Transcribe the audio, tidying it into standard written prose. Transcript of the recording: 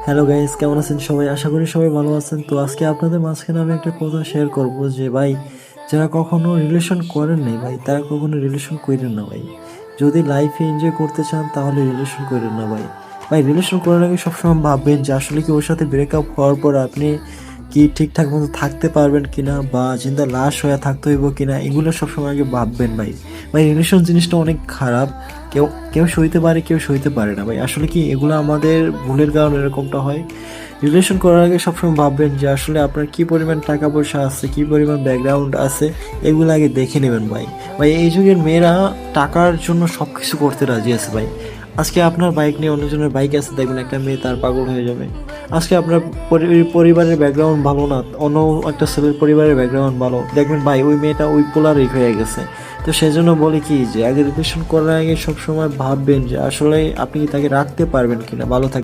Hello guys, কেমন আছেন সবাই? আশা করি সবাই ভালো আছেন। তো আজকে আপনাদের মাঝখানে আমি একটা কথা শেয়ার করব যে ভাই, যারা কখনো রিলেশন করেন নাই ভাই, তারা কখনো রিলেশন কইরেন না ভাই। যদি লাইফে এনজয় করতে চান তাহলে রিলেশন কইরেন না ভাই। ভাই রিলেশন করার আগে সবসময় ভাববেন যে আসলে কি ওর সাথে ব্রেকআপ হওয়ার পর আপনি কি ঠিকঠাক মতো থাকতে পারবেন কিনা, বা জিন্দা লাশ হয়ে থাকতে হইব কিনা, এগুলো সবসময় আগে ভাববেন ভাই। ভাই রিলেশন জিনিসটা অনেক খারাপ। কেউ কেউ সইতে পারে, কেউ সইতে পারে না ভাই। আসলে কি এগুলো আমাদের ভুলের কারণে এরকমটা হয়। রিলেশন করার আগে সবসময় ভাববেন যে আসলে আপনার কি পরিমাণ টাকা পয়সা আছে, কি পরিমাণ ব্যাকগ্রাউন্ড আছে, এগুলো আগে দেখে নেবেন ভাই। ভাই এই যুগের মেয়েরা টাকার জন্য সব কিছু করতে রাজি আছে ভাই। আজকে আপনার বাইক নিয়ে অন্যজনের বাইক আছে, দেখবেন একটা মেয়ে তার পাগল হয়ে যাবে। আজকে আপনার পরিবারের ব্যাকগ্রাউন্ড ভালো না, অন্য একটা ছেলের পরিবারের ব্যাকগ্রাউন্ড ভালো, দেখবেন ভাই ওই মেয়েটা ওই পোলারই হয়ে গেছে। তো সেজন্য বলি কি যে আগে রিলেশন করার আগে সবসময় ভাববেন যে আসলে আপনি কি তাকে রাখতে পারবেন কিনা, ভালো থাকবে।